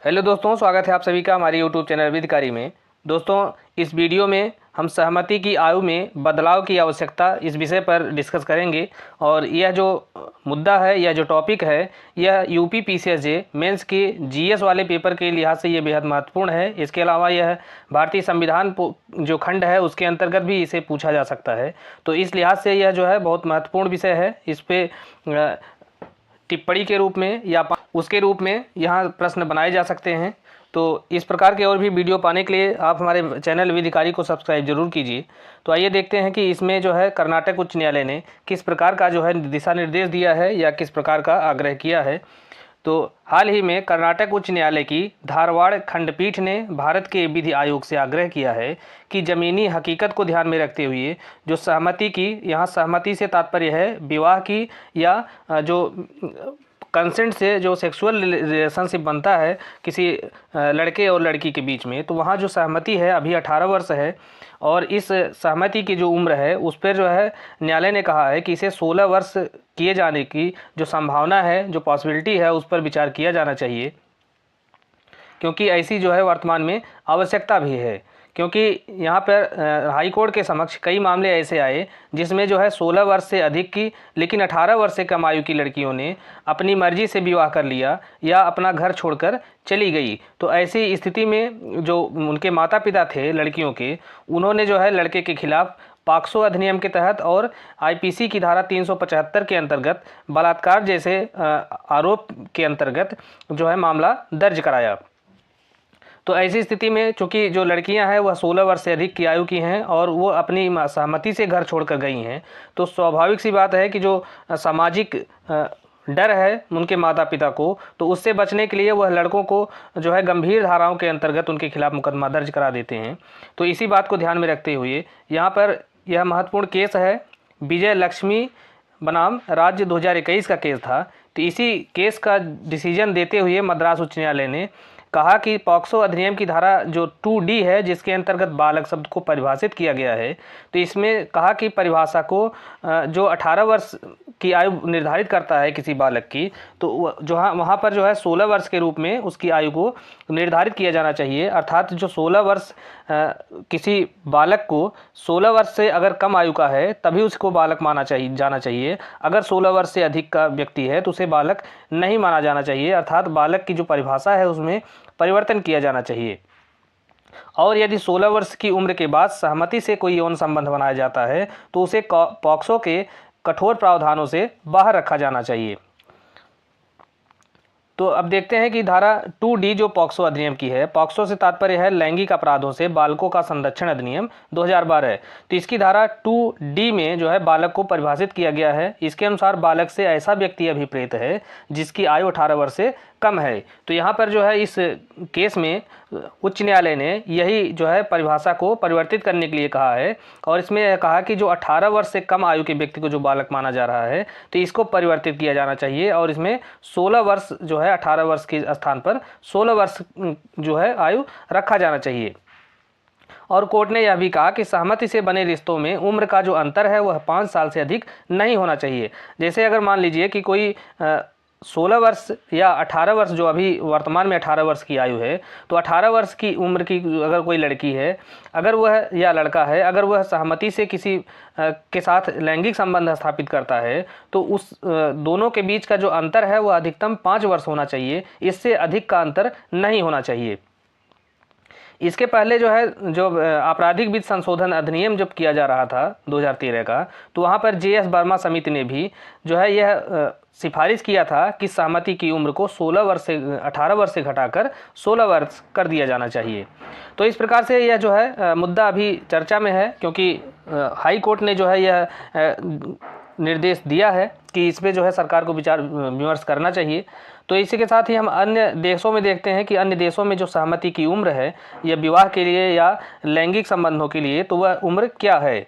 Hello दोस्तों, स्वागत है आप सभी का हमारे यूट्यूब चैनल विधिकारी में। दोस्तों, इस वीडियो में हम सहमति की आयु में बदलाव की आवश्यकता इस विषय पर डिस्कस करेंगे। और यह जो मुद्दा है, यह जो टॉपिक है, यह यूपी पीसीएसजे मेंस के जीएस वाले पेपर के लिहाज से यह बेहद महत्वपूर्ण है। इसके अलावा यह भारतीय संविधान जो खंड है उसके अंतर्गत भी इसे पूछा जा सकता है। तो इस लिहाज से यह जो है बहुत महत्वपूर्ण विषय है। इस पे टिप्पणी के रूप में या उसके रूप में यहाँ प्रश्न बनाए जा सकते हैं। तो इस प्रकार के और भी वीडियो पाने के लिए आप हमारे चैनल विधिकारी को सब्सक्राइब जरूर कीजिए। तो आइए देखते हैं कि इसमें जो है कर्नाटक उच्च न्यायालय ने किस प्रकार का जो है दिशा निर्देश दिया है या किस प्रकार का आग्रह किया है। तो हाल ही में कर्नाटक उच्च न्यायालय की धारवाड़ खंडपीठ ने भारत के विधि आयोग से आग्रह किया है कि ज़मीनी हकीकत को ध्यान में रखते हुए जो सहमति की, यहाँ सहमति से तात्पर्य है विवाह की या जो कंसेंट से जो सेक्सुअल रिलेशनशिप बनता है किसी लड़के और लड़की के बीच में, तो वहाँ जो सहमति है अभी 18 वर्ष है। और इस सहमति की जो उम्र है उस पर जो है न्यायालय ने कहा है कि इसे 16 वर्ष किए जाने की जो संभावना है, जो पॉसिबिलिटी है, उस पर विचार किया जाना चाहिए, क्योंकि ऐसी जो है वर्तमान में आवश्यकता भी है। क्योंकि यहाँ पर हाई कोर्ट के समक्ष कई मामले ऐसे आए जिसमें जो है 16 वर्ष से अधिक की लेकिन 18 वर्ष से कम आयु की लड़कियों ने अपनी मर्जी से विवाह कर लिया या अपना घर छोड़कर चली गई। तो ऐसी स्थिति में जो उनके माता पिता थे लड़कियों के, उन्होंने जो है लड़के के खिलाफ पॉक्सो अधिनियम के तहत और आईपीसी की धारा 375 के अंतर्गत बलात्कार जैसे आरोप के अंतर्गत जो है मामला दर्ज कराया। तो ऐसी स्थिति में चूंकि जो लड़कियां हैं वह 16 वर्ष से अधिक की आयु की हैं और वो अपनी सहमति से घर छोड़कर गई हैं, तो स्वाभाविक सी बात है कि जो सामाजिक डर है उनके माता पिता को, तो उससे बचने के लिए वह लड़कों को जो है गंभीर धाराओं के अंतर्गत उनके खिलाफ मुकदमा दर्ज करा देते हैं। तो इसी बात को ध्यान में रखते हुए यहाँ पर यह महत्वपूर्ण केस है, विजय लक्ष्मी बनाम राज्य 2021 का केस था। तो इसी केस का डिसीजन देते हुए मद्रास उच्च न्यायालय ने कहा कि पॉक्सो अधिनियम की धारा जो 2D है जिसके अंतर्गत बालक शब्द को परिभाषित किया गया है, तो इसमें कहा कि परिभाषा को जो 18 वर्ष की आयु निर्धारित करता है किसी बालक की, तो जो वहाँ पर जो है 16 वर्ष के रूप में उसकी आयु को निर्धारित किया जाना चाहिए। अर्थात जो 16 वर्ष किसी बालक को 16 वर्ष से अगर कम आयु का है तभी उसको बालक माना जाना चाहिए। अगर 16 वर्ष से अधिक का व्यक्ति है तो उसे बालक नहीं माना जाना चाहिए। अर्थात बालक की जो परिभाषा है उसमें परिवर्तन किया जाना चाहिए। और यदि 16 वर्ष की उम्र के बाद सहमति से कोई यौन संबंध बनाया जाता है तो उसे पॉक्सो के कठोर प्रावधानों से बाहर रखा जाना चाहिए। तो अब देखते हैं कि धारा 2D जो पॉक्सो अधिनियम की है, पॉक्सो से तात्पर्य है लैंगिक अपराधों से बालकों का संरक्षण अधिनियम 2012। तो इसकी धारा 2D में जो है बालक को परिभाषित किया गया है। इसके अनुसार बालक से ऐसा व्यक्ति अभिप्रेत है जिसकी आयु 18 वर्ष से कम है। तो यहाँ पर जो है इस केस में उच्च न्यायालय ने यही जो है परिभाषा को परिवर्तित करने के लिए कहा है और इसमें यह कहा कि जो 18 वर्ष से कम आयु के व्यक्ति को जो बालक माना जा रहा है तो इसको परिवर्तित किया जाना चाहिए और इसमें 16 वर्ष जो है 18 वर्ष के स्थान पर 16 वर्ष जो है आयु रखा जाना चाहिए। और कोर्ट ने यह भी कहा कि सहमति से बने रिश्तों में उम्र का जो अंतर है वह 5 साल से अधिक नहीं होना चाहिए। जैसे अगर मान लीजिए कि कोई 16 वर्ष या 18 वर्ष, जो अभी वर्तमान में 18 वर्ष की आयु है, तो 18 वर्ष की उम्र की अगर कोई लड़की है, अगर वह या लड़का है, अगर वह सहमति से किसी के साथ लैंगिक संबंध स्थापित करता है तो उस दोनों के बीच का जो अंतर है वह अधिकतम 5 वर्ष होना चाहिए। इससे अधिक का अंतर नहीं होना चाहिए। इसके पहले जो है जो आपराधिक विधि संशोधन अधिनियम जब किया जा रहा था 2013 का, तो वहाँ पर JS वर्मा समिति ने भी जो है यह सिफारिश किया था कि सहमति की उम्र को 16 वर्ष से 18 वर्ष से घटाकर 16 वर्ष कर दिया जाना चाहिए। तो इस प्रकार से यह जो है मुद्दा अभी चर्चा में है, क्योंकि हाई कोर्ट ने जो है यह निर्देश दिया है कि इस पे जो है सरकार को विचार विमर्श करना चाहिए। तो इसी के साथ ही हम अन्य देशों में देखते हैं कि अन्य देशों में जो सहमति की उम्र है या विवाह के लिए या लैंगिक संबंधों के लिए, तो वह उम्र क्या है।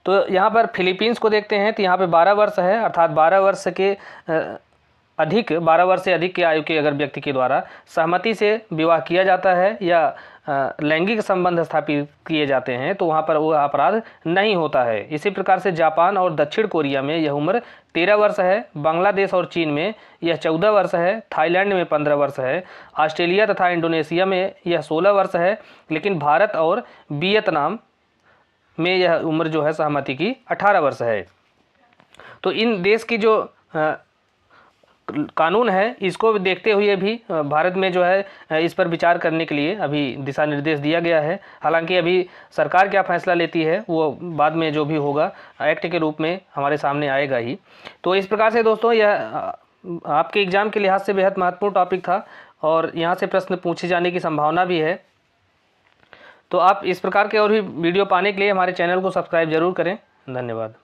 तो यहाँ पर फिलीपींस को देखते हैं तो यहाँ पे 12 वर्ष है। अर्थात 12 वर्ष के अधिक 12 वर्ष से अधिक की आयु के अगर व्यक्ति के द्वारा सहमति से विवाह किया जाता है या लैंगिक संबंध स्थापित किए जाते हैं तो वहाँ पर वो अपराध नहीं होता है। इसी प्रकार से जापान और दक्षिण कोरिया में यह उम्र 13 वर्ष है, बांग्लादेश और चीन में यह 14 वर्ष है, थाईलैंड में 15 वर्ष है, ऑस्ट्रेलिया तथा इंडोनेशिया में यह 16 वर्ष है, लेकिन भारत और वियतनाम में यह उम्र जो है सहमति की 18 वर्ष है। तो इन देश की जो कानून है इसको देखते हुए भी भारत में जो है इस पर विचार करने के लिए अभी दिशा निर्देश दिया गया है। हालांकि अभी सरकार क्या फैसला लेती है वो बाद में जो भी होगा एक्ट के रूप में हमारे सामने आएगा ही। तो इस प्रकार से दोस्तों यह आपके एग्ज़ाम के लिहाज से बेहद महत्वपूर्ण टॉपिक था और यहाँ से प्रश्न पूछे जाने की संभावना भी है। तो आप इस प्रकार के और भी वीडियो पाने के लिए हमारे चैनल को सब्सक्राइब जरूर करें। धन्यवाद।